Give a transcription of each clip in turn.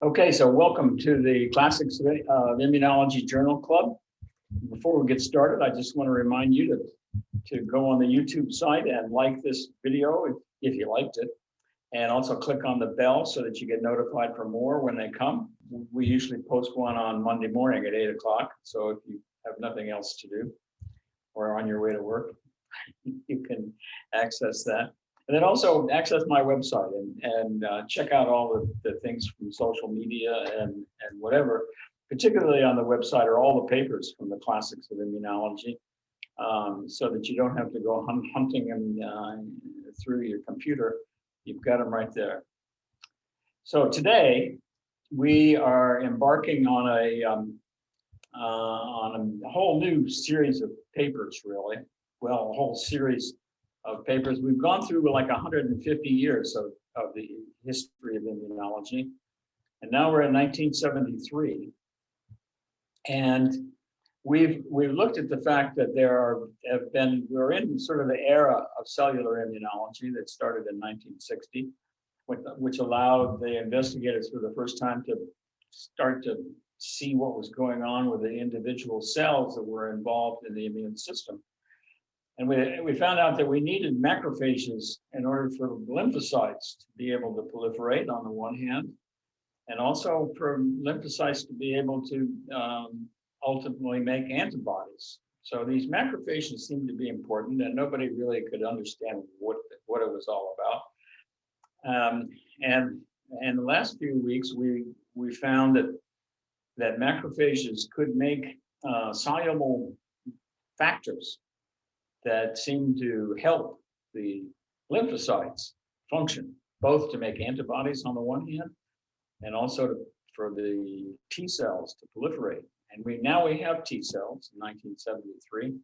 Okay, so welcome to the Classics of Immunology Journal Club. Before we get started, I just want to remind you to go on the YouTube site and like this video if you liked it, and also click on the bell so that you get notified for more when they come. We usually post one on Monday morning at 8 o'clock, so if you have nothing else to do or on your way to work, you can access that. And then also access my website and check out all the things from social media and whatever. Particularly on the website are all the papers from the Classics of Immunology, so that you don't have to go hunting them through your computer. You've got them right there. So today we are embarking on a whole new series of papers, really. Well, a whole series of papers. We've gone through like 150 years of the history of immunology. And now we're in 1973. And we've looked at the fact that we're in sort of the era of cellular immunology that started in 1960, which allowed the investigators for the first time to start to see what was going on with the individual cells that were involved in the immune system. And we found out that we needed macrophages in order for lymphocytes to be able to proliferate on the one hand, and also for lymphocytes to be able to ultimately make antibodies. So these macrophages seemed to be important, and nobody really could understand what it was all about. And in the last few weeks, we found that macrophages could make soluble factors that seem to help the lymphocytes function, both to make antibodies on the one hand, and also for the T cells to proliferate. And now we have T cells in 1973.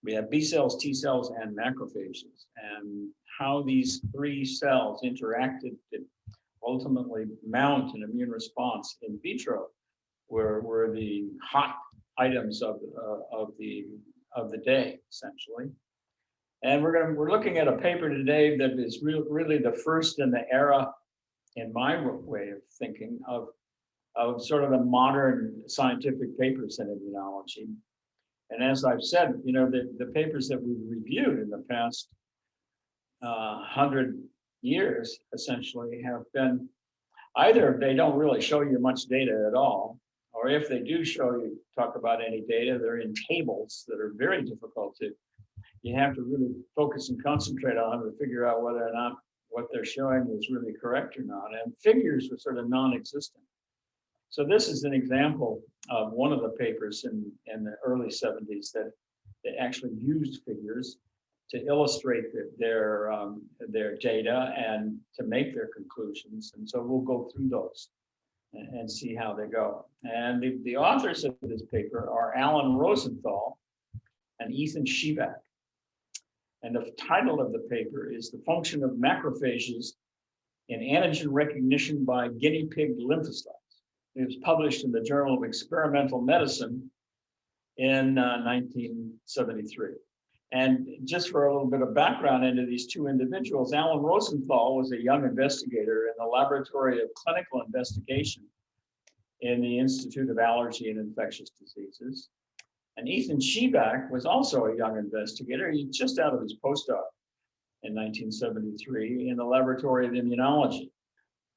We have B cells, T cells, and macrophages. And how these three cells interacted to ultimately mount an immune response in vitro were the hot items of the day, essentially. And we're looking at a paper today that is really the first in the era, in my way of thinking, of sort of the modern scientific papers in immunology. And as I've said, the papers that we've reviewed in the past 100 years essentially have been either they don't really show you much data at all, or if they do talk about any data, they're in tables that are very difficult you have to really focus and concentrate on them to figure out whether or not what they're showing is really correct or not. And figures are sort of non-existent. So this is an example of one of the papers in the early 70s that actually used figures to illustrate their data and to make their conclusions. And so we'll go through those and see how they go. And the authors of this paper are Alan Rosenthal and Ethan Shevach. And the title of the paper is The Function of Macrophages in Antigen Recognition by Guinea Pig Lymphocytes. It was published in the Journal of Experimental Medicine in 1973. And just for a little bit of background into these two individuals, Alan Rosenthal was a young investigator in the Laboratory of Clinical Investigation in the Institute of Allergy and Infectious Diseases. And Ethan Shevach was also a young investigator. He's just out of his postdoc in 1973 in the Laboratory of Immunology.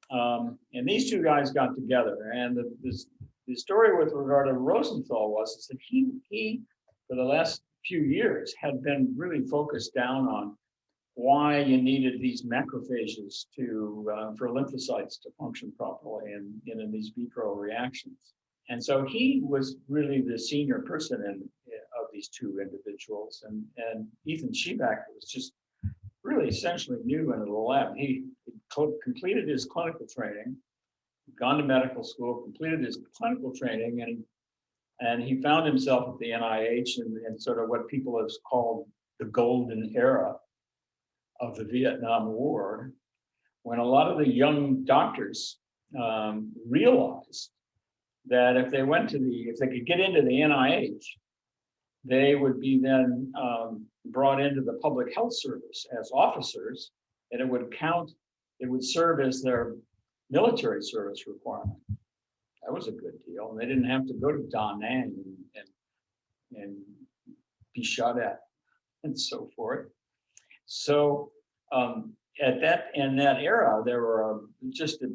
And these two guys got together. And the story with regard to Rosenthal was that he, for the last few years, had been really focused down on why you needed these macrophages for lymphocytes to function properly in these vitro reactions. And so he was really the senior person of these two individuals. And Ethan Shevach was just really essentially new into the lab. He completed his clinical training, gone to medical school, completed his clinical training, and he found himself at the NIH in sort of what people have called the golden era of the Vietnam War, when a lot of the young doctors realized that if they could get into the NIH, they would be then brought into the public health service as officers, and it would serve as their military service requirement. That was a good deal. And they didn't have to go to Da Nang and be shot at and so forth. So in that era, there were just a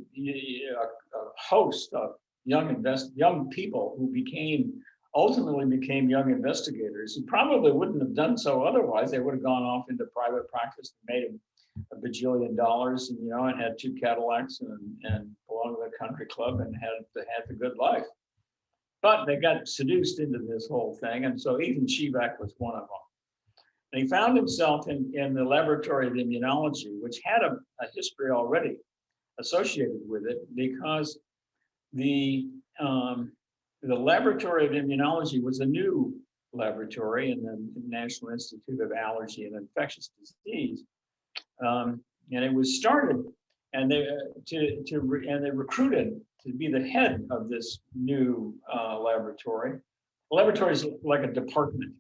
host of young people who ultimately became young investigators, who probably wouldn't have done so otherwise. They would have gone off into private practice and made a bajillion dollars, and and had 2 Cadillacs and belonged to the country club and had the good life. But they got seduced into this whole thing, and so Ethan Shevach was one of them. And he found himself in the laboratory of immunology, which had a history already associated with it, because the laboratory of immunology was a new laboratory in the National Institute of Allergy and Infectious Disease, and it was started, and they recruited to be the head of this new laboratory. The laboratory is like a department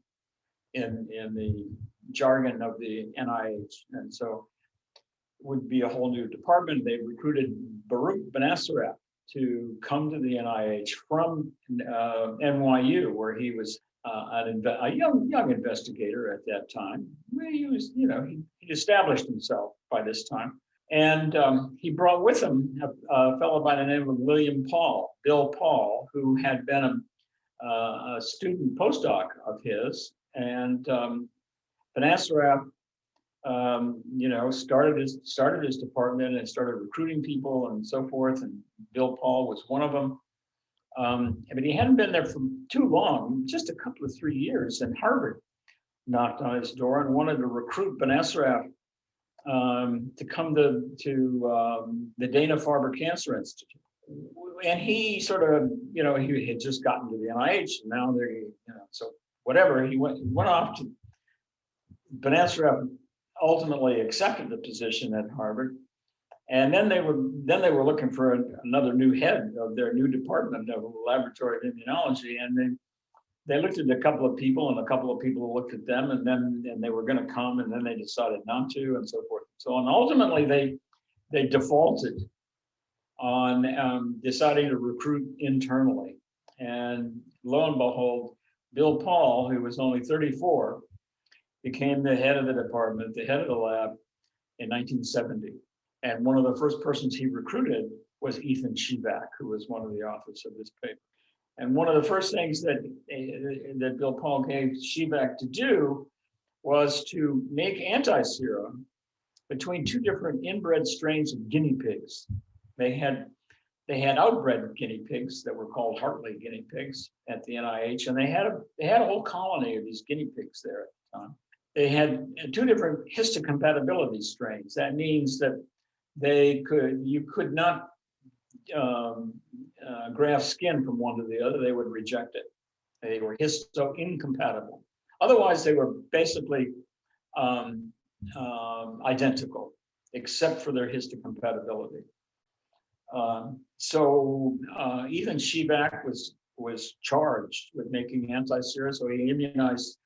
in the jargon of the NIH, and so it would be a whole new department. They recruited Baruch Benacerraf to come to the NIH from NYU, where he was a young investigator at that time. He was, he established himself by this time, and he brought with him a fellow by the name of Bill Paul, who had been a student postdoc of his, and Benacerraf, started his department and started recruiting people and so forth. And Bill Paul was one of them. But he hadn't been there for too long, just a couple of 3 years. And Harvard knocked on his door and wanted to recruit Benacerraf to come to the Dana-Farber Cancer Institute. And he sort of, he had just gotten to the NIH, and now so whatever, he went off to Benacerraf. Ultimately accepted the position at Harvard, and then they were looking for another new head of their new department of laboratory of immunology, and they looked at a couple of people, and a couple of people looked at them, and they were going to come, and then they decided not to, and so forth and so on. Ultimately, they defaulted on deciding to recruit internally, and lo and behold, Bill Paul, who was only 34, became the head of the department, the head of the lab in 1970. And one of the first persons he recruited was Ethan Shevach, who was one of the authors of this paper. And one of the first things that Bill Paul gave Shevach to do was to make anti-sera between 2 different inbred strains of guinea pigs. They had outbred guinea pigs that were called Hartley guinea pigs at the NIH, and they had a whole colony of these guinea pigs there at the time. They had 2 different histocompatibility strains. That means that you could not graft skin from one to the other. They would reject it. They were histo-incompatible. Otherwise, they were basically identical, except for their histocompatibility. So Ethan Shevach was charged with making anti-sera, so he immunized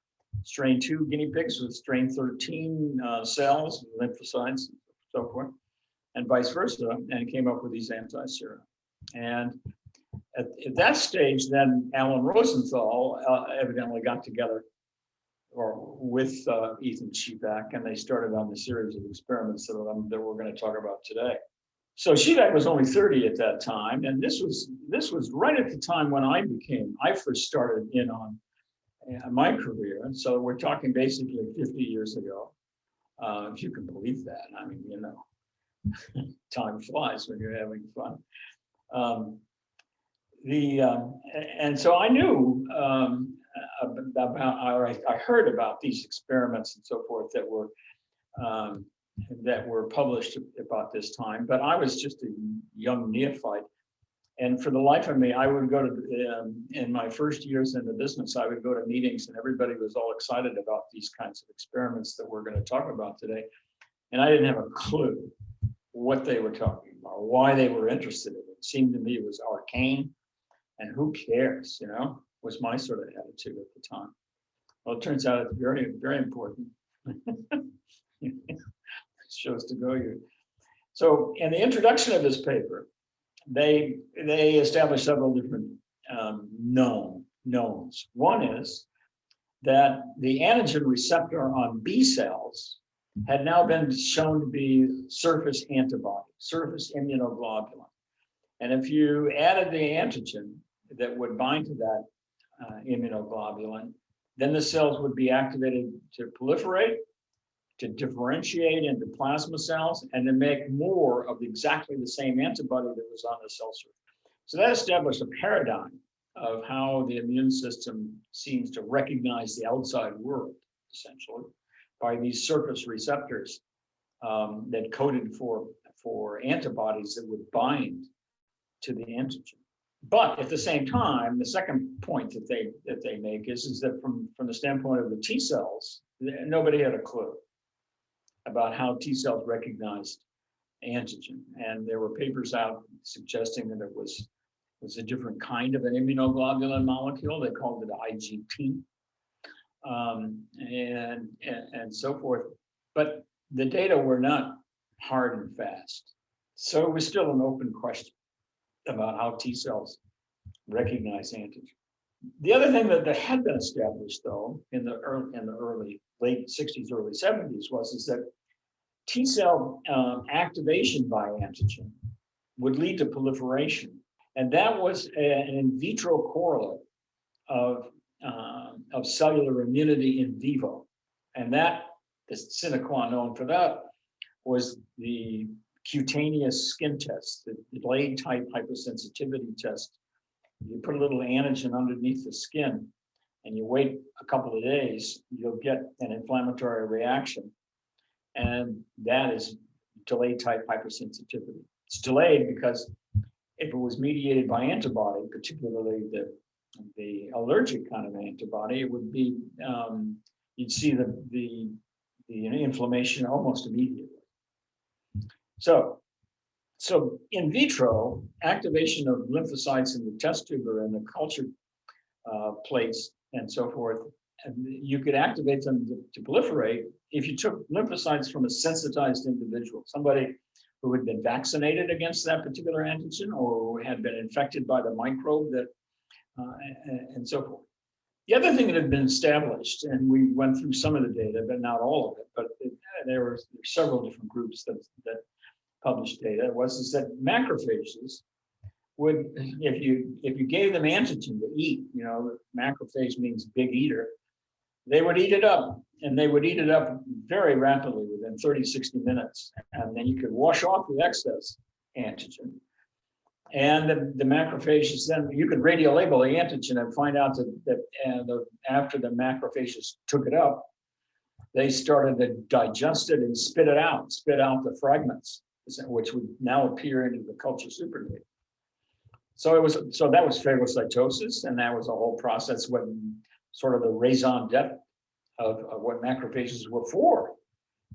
strain 2 guinea pigs with strain 13 cells, lymphocytes, and so forth, and vice versa, and came up with these anti-sera. And at that stage, then Alan Rosenthal evidently got together with Ethan Shevach, and they started on the series of experiments that we're going to talk about today. So Shevach was only 30 at that time, and this was right at the time when I first started in on my career. And so we're talking basically 50 years ago, if you can believe that. I mean, time flies when you're having fun. And so I knew I heard about these experiments and so forth that were published about this time, but I was just a young neophyte. And for the life of me, I would go to, in my first years in the business, I would go to meetings and everybody was all excited about these kinds of experiments that we're going to talk about today. And I didn't have a clue what they were talking about, why they were interested in it. It seemed to me it was arcane, and who cares, was my sort of attitude at the time. Well, it turns out it's very, very important. Shows to go here. So in the introduction of this paper, they established several different knowns. One is that the antigen receptor on B cells had now been shown to be surface antibody, surface immunoglobulin. And if you added the antigen that would bind to that immunoglobulin, then the cells would be activated to proliferate, to differentiate into plasma cells, and to make more of exactly the same antibody that was on the cell surface. So that established a paradigm of how the immune system seems to recognize the outside world, essentially, by these surface receptors that coded for antibodies that would bind to the antigen. But at the same time, the second point that they make is that from the standpoint of the T cells, nobody had a clue about how T cells recognized antigen. And there were papers out suggesting that it was a different kind of an immunoglobulin molecule. They called it IgP, and so forth. But the data were not hard and fast. So it was still an open question about how T cells recognize antigen. The other thing that had been established, though, in the late 60s, early 70s, is that T cell activation by antigen would lead to proliferation, and that was an in vitro correlate of cellular immunity in vivo, and that the sine qua non for that was the cutaneous skin test, the delayed type hypersensitivity test. You put a little antigen underneath the skin and you wait a couple of days, you'll get an inflammatory reaction. And that is delayed type hypersensitivity. It's delayed because if it was mediated by antibody, particularly the allergic kind of antibody, it would be, you'd see the inflammation almost immediately. So in vitro, activation of lymphocytes in the test tube or in the culture plates and so forth, and you could activate them to proliferate if you took lymphocytes from a sensitized individual, somebody who had been vaccinated against that particular antigen or had been infected by the microbe that, and so forth. The other thing that had been established, and we went through some of the data, but not all of it, but there were several different groups that published data, is that macrophages would, if you gave them antigen to eat, macrophage means big eater, they would eat it up, and they would eat it up very rapidly within 30, 60 minutes. And then you could wash off the excess antigen. And the macrophages, then you could radiolabel the antigen and find out that after the macrophages took it up, they started to digest it and spit out the fragments, which would now appear into the culture supernova. So that was phagocytosis, and that was a whole process when sort of the raison d'etre of what macrophages were for,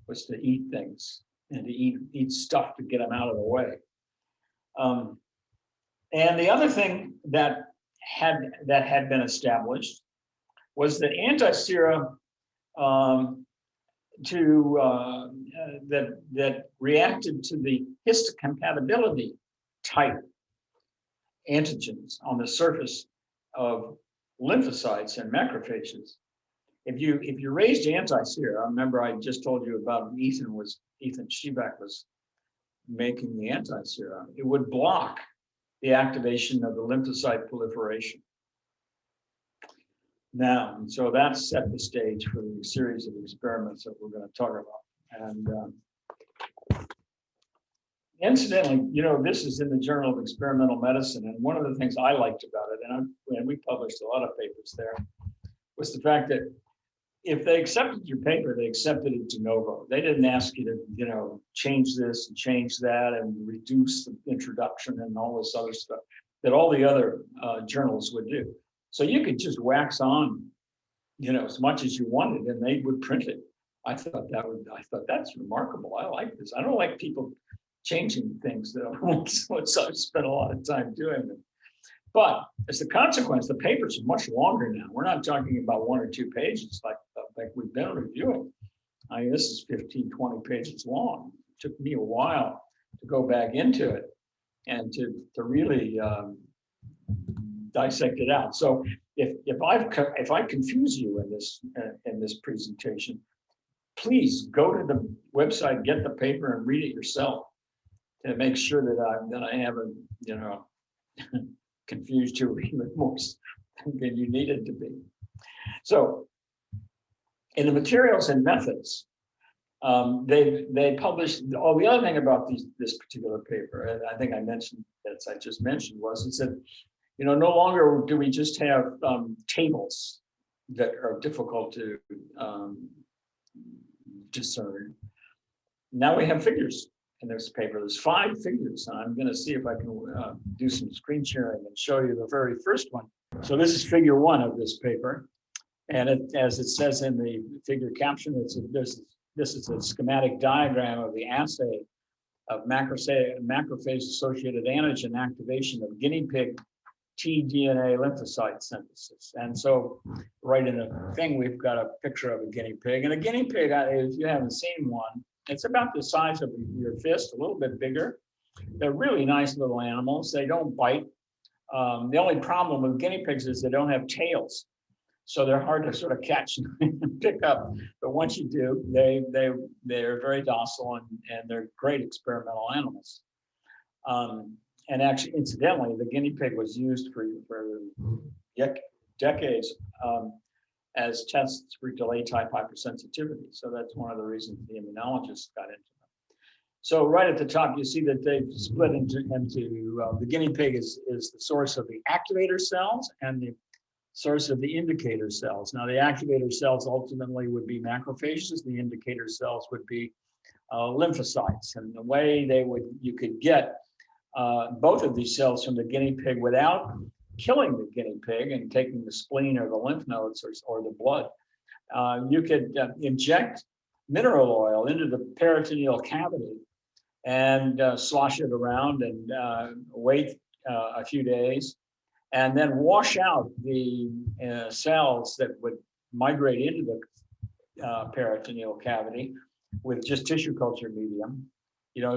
was to eat things and to eat stuff to get them out of the way. And the other thing that had been established was that antisera that reacted to the histocompatibility type antigens on the surface of lymphocytes and macrophages. If you raised antisera, remember I just told you about Ethan Shevach was making the antisera, it would block the activation of the lymphocyte proliferation. Now, and so that set the stage for the series of experiments that we're going to talk about. And incidentally, this is in the Journal of Experimental Medicine, and one of the things I liked about it, and we published a lot of papers there, was the fact that if they accepted your paper, they accepted it de novo. They didn't ask you to, change this and change that and reduce the introduction and all this other stuff that all the other journals would do. So you could just wax on, as much as you wanted, and they would print it. I thought that's remarkable. I like this. I don't like people changing things that I've spent a lot of time doing them. But as a consequence, the papers are much longer now. We're not talking about 1 or 2 pages like we've been reviewing. I mean, this is 15, 20 pages long. It took me a while to go back into it. and to really dissect it out. So if I confuse you in this presentation, please go to the website, get the paper, and read it yourself to make sure that I haven't confused you even more than you needed to be. So in the materials and methods, they published. Oh, the other thing about this particular paper, and I think I mentioned, as I just mentioned, was it said, no longer do we just have tables that are difficult to discern. Now we have figures in this paper. There's 5 figures, and I'm going to see if I can do some screen sharing and show you the very first one. So this is figure 1 of this paper, and as it says in the figure caption, this is a schematic diagram of the assay of macrophage-associated antigen activation of guinea pig tDNA lymphocyte synthesis. And so right in the thing, we've got a picture of a guinea pig. And a guinea pig, if you haven't seen one, it's about the size of your fist, a little bit bigger. They're really nice little animals. They don't bite. The only problem with guinea pigs is they don't have tails. So they're hard to sort of catch and pick up. But once you do, they're very docile and they're great experimental animals. And actually, incidentally, the guinea pig was used for decades as tests for delay type hypersensitivity. So that's one of the reasons the immunologists got into them. So right at the top, you see that they've split into the guinea pig is the source of the activator cells and the source of the indicator cells. Now, the activator cells ultimately would be macrophages. The indicator cells would be lymphocytes. And the way you could get both of these cells from the guinea pig without killing the guinea pig and taking the spleen or the lymph nodes or the blood, you could inject mineral oil into the peritoneal cavity and slosh it around and wait a few days, and then wash out the cells that would migrate into the peritoneal cavity with just tissue culture medium.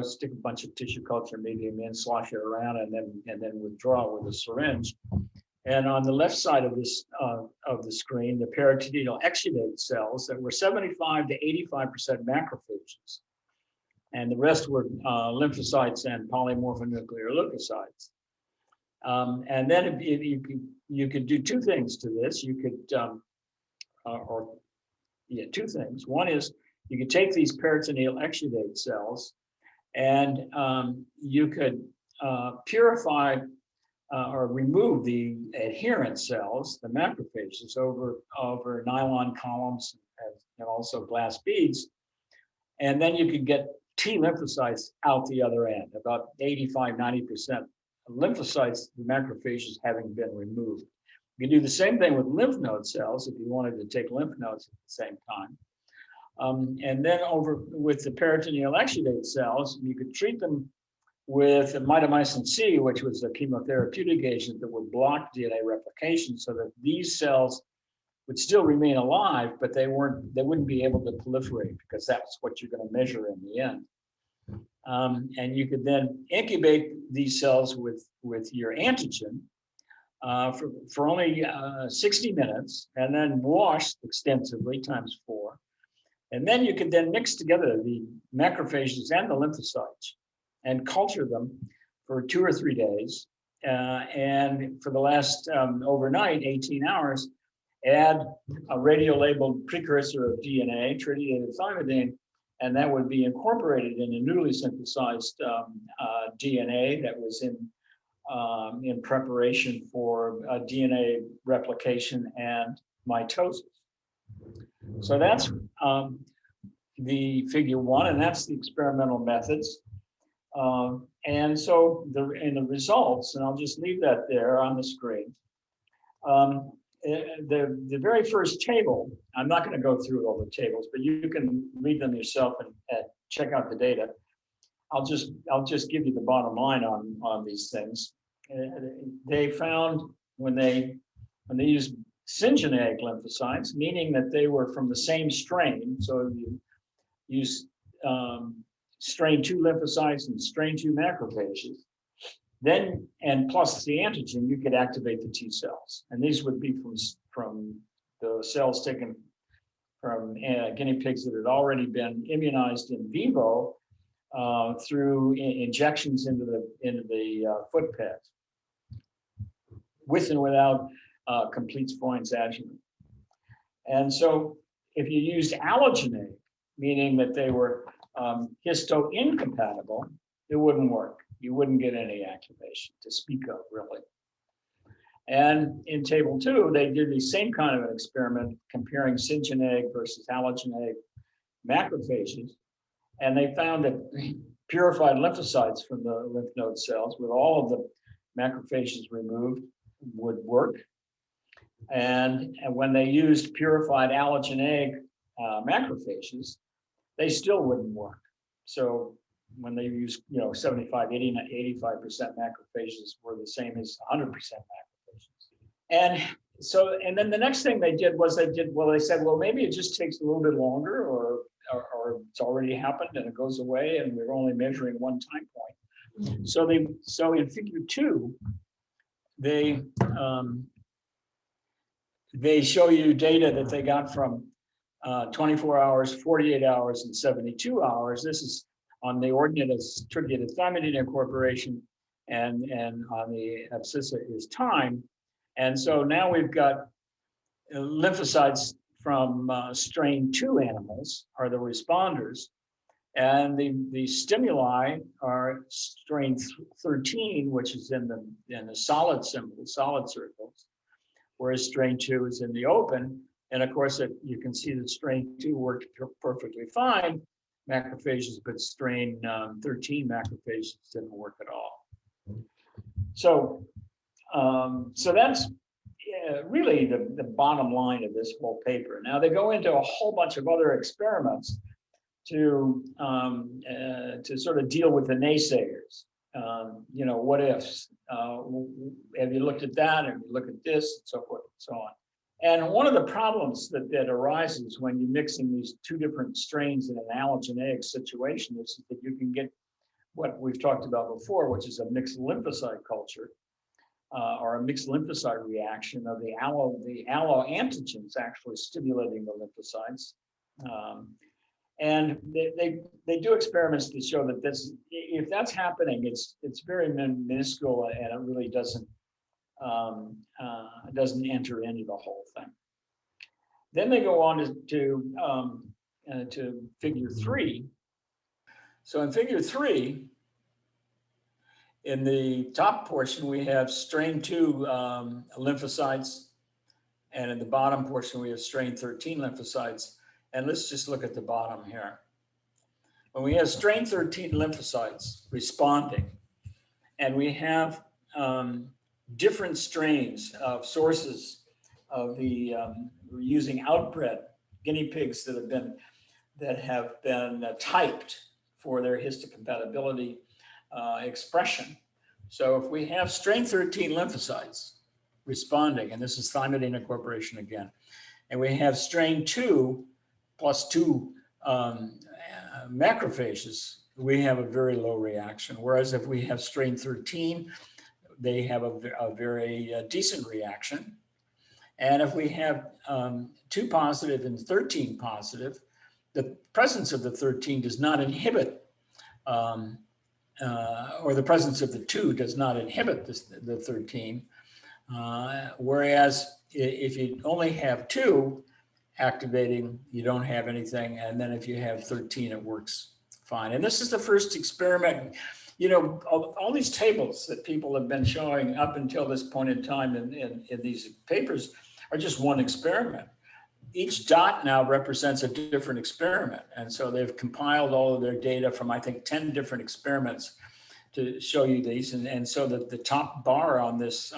Stick a bunch of tissue culture medium in, slosh it around, and then withdraw with a syringe. And on the left side of this of the screen, the peritoneal exudate cells that were 75 to 85% macrophages, and the rest were lymphocytes and polymorphonuclear leukocytes. And then you could do 2 things to this. You could, two things. One is you could take these peritoneal exudate cells and you could purify or remove the adherent cells, the macrophages, over nylon columns and also glass beads. And then you could get T lymphocytes out the other end, about 85, 90% lymphocytes, the macrophages having been removed. You can do the same thing with lymph node cells if you wanted to take lymph nodes at the same time. And then over with the peritoneal exudate cells, you could treat them with mitomycin C, which was a chemotherapeutic agent that would block DNA replication so that these cells would still remain alive, but they wouldn't be able to proliferate because that's what you're going to measure in the end. And you could then incubate these cells with your antigen for only 60 minutes and then wash extensively ×4. And then you could then mix together the macrophages and the lymphocytes and culture them for 2 or 3 days. And for the last overnight, 18 hours, add a radio-labeled precursor of DNA, tritiated thymidine, and that would be incorporated in a newly synthesized DNA that was in preparation for DNA replication and mitosis. So that's the figure 1, and that's the experimental methods. And so in the results, and I'll just leave that there on the screen. The very first table, I'm not going to go through all the tables, but you can read them yourself and check out the data. I'll just give you the bottom line on these things. They found when they used syngeneic lymphocytes, meaning that they were from the same strain. So you use strain 2 lymphocytes and strain 2 macrophages. Then, and plus the antigen, you could activate the T cells. And these would be from the cells taken from guinea pigs that had already been immunized in vivo through injections into the foot pads, with and without complete Freund's adjuvant. And so if you used allogeneic, meaning that they were histo-incompatible, it wouldn't work. You wouldn't get any activation to speak of, really. And in table 2, they did the same kind of an experiment comparing syngeneic versus allogeneic macrophages. And they found that purified lymphocytes from the lymph node cells with all of the macrophages removed would work. And when they used purified allogeneic macrophages, they still wouldn't work. So when they used, 75, 80, 85% macrophages were the same as 100% macrophages. And so, and then the next thing they did was they said, well, maybe it just takes a little bit longer, or it's already happened and it goes away and we're only measuring one time point. So in figure 2, they show you data that they got from 24 hours, 48 hours, and 72 hours. This is on the ordinated tribulated thymidine incorporation, and on the abscissa is time. And so now we've got lymphocytes from strain 2 animals are the responders, and the stimuli are strain 13, which is in the solid symbol, solid circles, whereas strain 2 is in the open. And of course, you can see that strain 2 worked perfectly fine, macrophages, but strain 13 macrophages didn't work at all. So that's really the bottom line of this whole paper. Now they go into a whole bunch of other experiments to sort of deal with the naysayers. What ifs? Have you looked at that? Have you looked at this, and so forth and so on? And one of the problems that arises when you're mixing these 2 different strains in an allogeneic situation is that you can get what we've talked about before, which is a mixed lymphocyte culture, or a mixed lymphocyte reaction of the allo antigens actually stimulating the lymphocytes. And they do experiments to show that if that's happening, it's very minuscule, and it really doesn't enter into the whole thing. Then they go on to figure 3. So in figure 3, in the top portion, we have strain 2 lymphocytes, and in the bottom portion, we have strain 13 lymphocytes. And let's just look at the bottom here. When we have strain 13 lymphocytes responding, and we have different strains of sources of the we're using outbred guinea pigs that have been typed for their histocompatibility expression. So if we have strain 13 lymphocytes responding, and this is thymidine incorporation again, and we have strain 2 plus 2 macrophages, we have a very low reaction. Whereas if we have strain 13, they have a very decent reaction. And if we have 2 positive and 13 positive, the presence of the 13 does not inhibit, or the presence of the 2 does not inhibit the 13. Whereas if you only have 2 activating, you don't have anything. And then if you have 13, it works fine. And this is the first experiment. All these tables that people have been showing up until this point in time in these papers are just one experiment. Each dot now represents a different experiment. And so they've compiled all of their data from, I think, 10 different experiments to show you these. And so that the top bar on this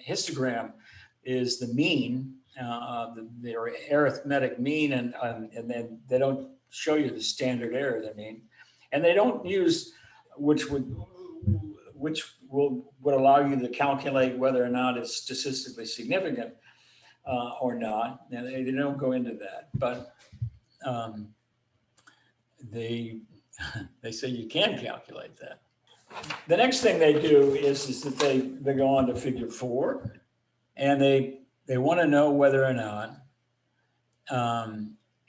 histogram is the mean, the arithmetic mean, and then they don't show you the standard error, the mean. And they don't use, which would allow you to calculate whether or not it's statistically significant or not. And they don't go into that, but they say you can calculate that. the next thing they do is that they go on to figure 4, and they want to know whether or not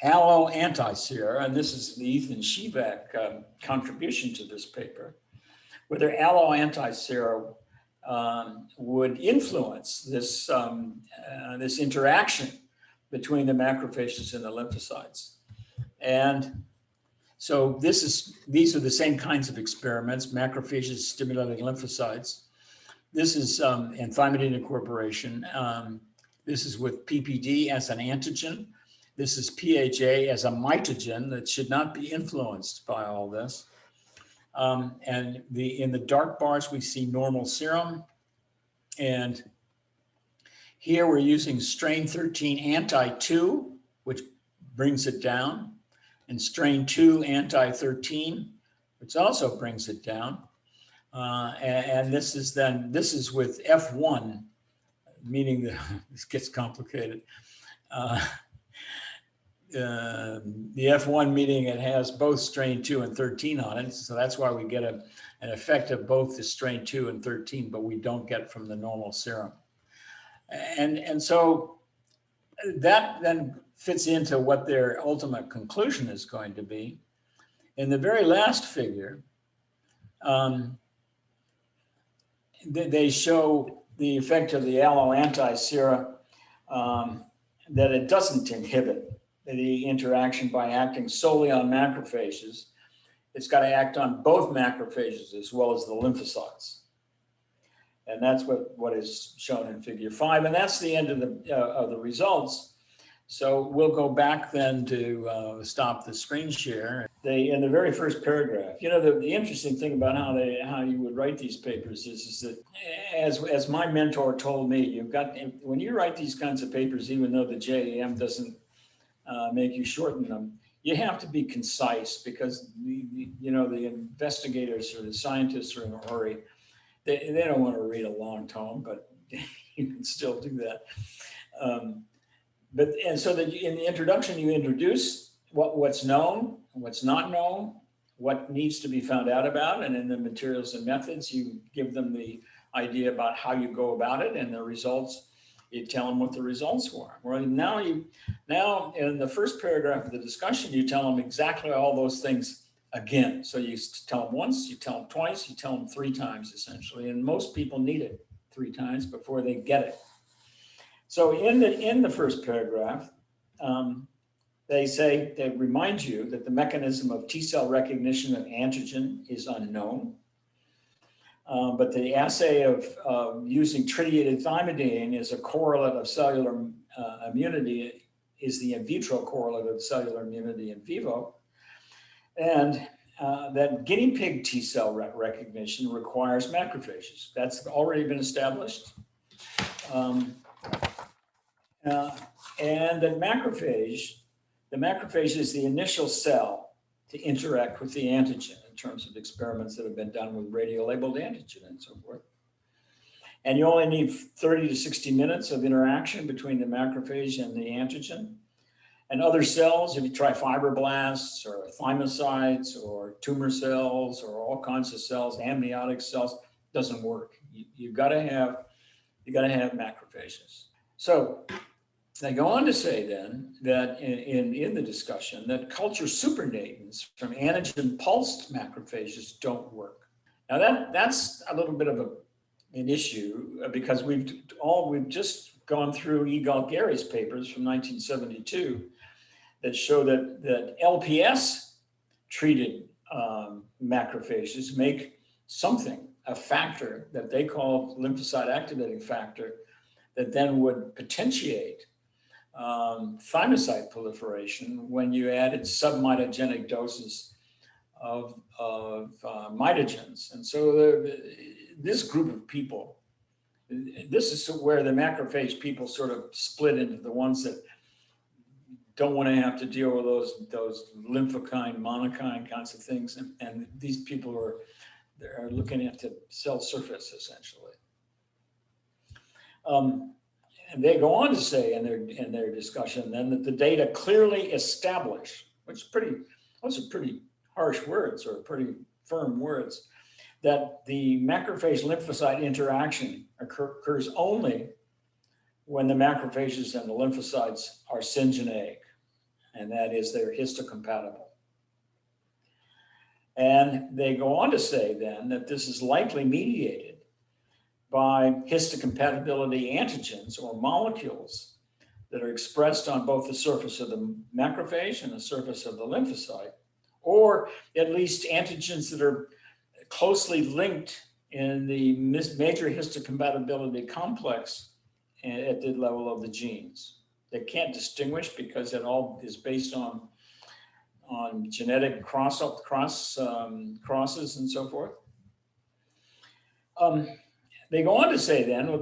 allo anti-sera, and this is the Ethan Shevach contribution to this paper, whether allo anti-sera would influence this, this interaction between the macrophages and the lymphocytes. And so these are the same kinds of experiments, macrophages stimulating lymphocytes. This is in thymidine incorporation. This is with PPD as an antigen. This is PHA as a mitogen that should not be influenced by all this. And in the dark bars, we see normal serum. And here we're using strain 13 anti-2, which brings it down, and strain 2 anti-13, which also brings it down. And this is with F1, meaning that this gets complicated. The F1 meaning it has both strain 2 and 13 on it. So that's why we get an effect of both the strain 2 and 13, but we don't get from the normal serum. And so that then fits into what their ultimate conclusion is going to be. In the very last figure, they show the effect of the allo anti-sera, that it doesn't inhibit the interaction by acting solely on macrophages. It's got to act on both macrophages as well as the lymphocytes. And that's what is shown in figure 5. And that's the end of the results. So we'll go back then to stop the screen share. In the very first paragraph, you know, the interesting thing about how you would write these papers is that, as my mentor told me, when you write these kinds of papers, even though the JAM doesn't make you shorten them, you have to be concise, because the investigators or the scientists are in a hurry. They don't want to read a long tome, but you can still do that. And so that in the introduction, you introduce what's known, what's not known, what needs to be found out about, and in the materials and methods, you give them the idea about how you go about it, and the results, you tell them what the results were. Well, now in the first paragraph of the discussion, you tell them exactly all those things again. So you tell them once, you tell them twice, you tell them 3 times essentially, and most people need it 3 times before they get it. So in the first paragraph, they remind you that the mechanism of T-cell recognition of antigen is unknown. But the assay of using tritiated thymidine as a correlate of cellular immunity is the in vitro correlate of cellular immunity in vivo. And that guinea pig T-cell recognition requires macrophages. That's already been established. And that the macrophage is the initial cell to interact with the antigen in terms of experiments that have been done with radiolabeled antigen and so forth. And you only need 30 to 60 minutes of interaction between the macrophage and the antigen. And other cells, if you try fibroblasts or thymocytes or tumor cells or all kinds of cells, amniotic cells, doesn't work. You gotta have macrophages. So they go on to say then that in the discussion that culture supernatants from antigen pulsed macrophages don't work. Now that's a little bit of an issue, because we've just gone through Egal Gary's papers from 1972 that show that LPS treated macrophages make something, a factor that they call lymphocyte activating factor, that then would potentiate thymocyte proliferation when you added submitogenic doses of mitogens. And so this group of people, this is where the macrophage people sort of split into the ones that don't want to have to deal with those lymphokine, monokine kinds of things, and these people are looking at the cell surface essentially. And they go on to say in their discussion then that the data clearly establish, those are pretty harsh words or pretty firm words, that the macrophage lymphocyte interaction occurs only when the macrophages and the lymphocytes are syngeneic, and that is they're histocompatible. And they go on to say then that this is likely mediated by histocompatibility antigens or molecules that are expressed on both the surface of the macrophage and the surface of the lymphocyte, or at least antigens that are closely linked in the major histocompatibility complex at the level of the genes. They can't distinguish because it all is based on genetic crosses and so forth. They go on to say then, well,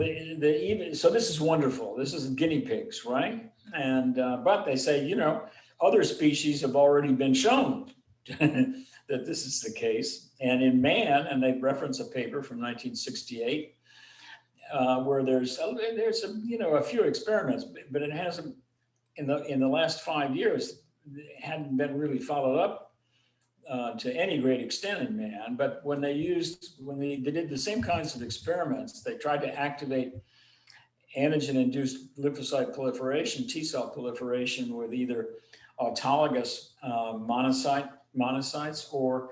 so this is wonderful. This is guinea pigs, right? And but they say, you know, other species have already been shown that this is the case. And in man, and they reference a paper from 1968, where there's a few experiments, but it hasn't in the last 5 years, it hadn't been really followed up to any great extent in man. But when they did the same kinds of experiments, they tried to activate antigen-induced lymphocyte proliferation, T cell proliferation, with either autologous monocytes or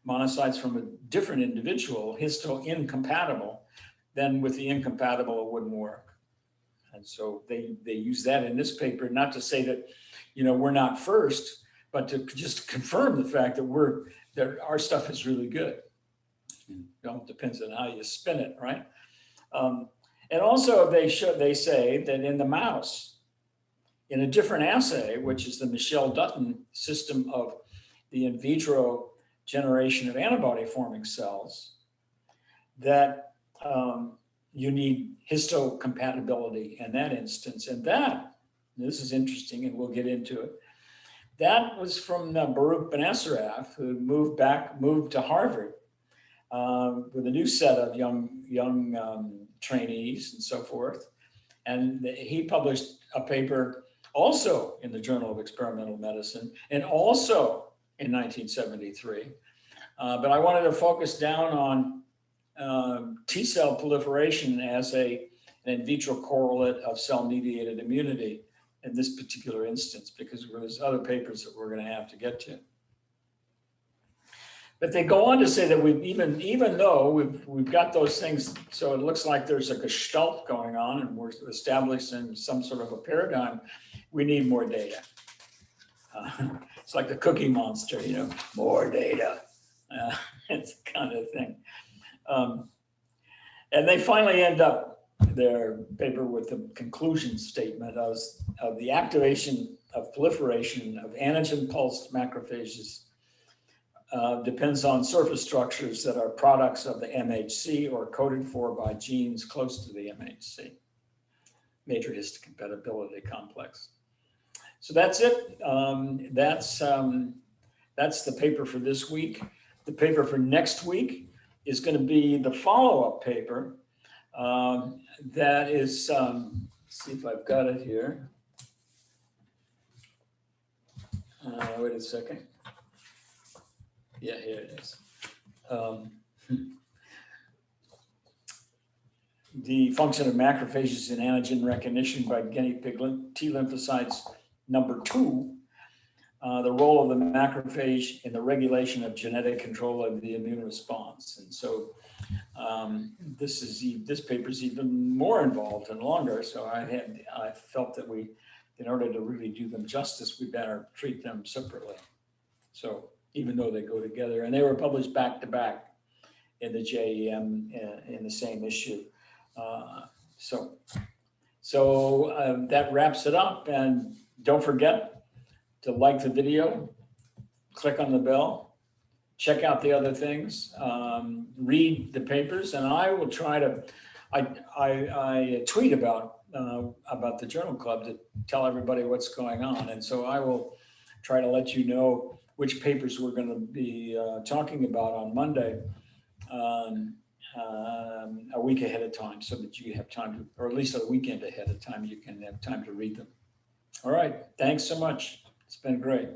monocytes from a different individual, histo-incompatible. Then with the incompatible, it wouldn't work. And so they use that in this paper, not to say that, you know, we're not first, but to just confirm the fact that our stuff is really good. You know, depends on how you spin it, right? And also they say that in the mouse, in a different assay, which is the Michel-Dutton system of the in vitro generation of antibody forming cells, that you need histocompatibility in that instance. And this is interesting, and we'll get into it. That was from Baruch Ben-Esaraf, who moved to Harvard with a new set of young trainees and so forth. And he published a paper also in the Journal of Experimental Medicine and also in 1973. But I wanted to focus down on T cell proliferation as an in vitro correlate of cell-mediated immunity in this particular instance, because there's other papers that we're going to have to get to. But they go on to say that even though we've got those things, so it looks like there's a gestalt going on and we're establishing some sort of a paradigm, we need more data. It's like the Cookie Monster, you know, more data. It's the kind of thing. And they finally end up their paper with the conclusion statement of the activation of proliferation of antigen-pulsed macrophages depends on surface structures that are products of the MHC or coded for by genes close to the MHC, major histocompatibility complex. So that's it. That's the paper for this week. The paper for next week is going to be the follow-up paper that is, let's see if I've got it here. Wait a second. Yeah, here it is. The function of macrophages in antigen recognition by guinea pig T lymphocytes, number 2. The role of the macrophage in the regulation of genetic control of the immune response. And so this paper is even more involved and longer. So I felt that in order to really do them justice, we better treat them separately. So even though they go together, and they were published back to back in the JEM in the same issue. So that wraps it up, and don't forget to like the video, click on the bell, check out the other things, read the papers, and I will try to, I tweet about the Journal Club to tell everybody what's going on. And so I will try to let you know which papers we're going to be talking about on Monday a week ahead of time, so that you have time to, or at least a weekend ahead of time, you can have time to read them. All right, thanks so much. It's been great.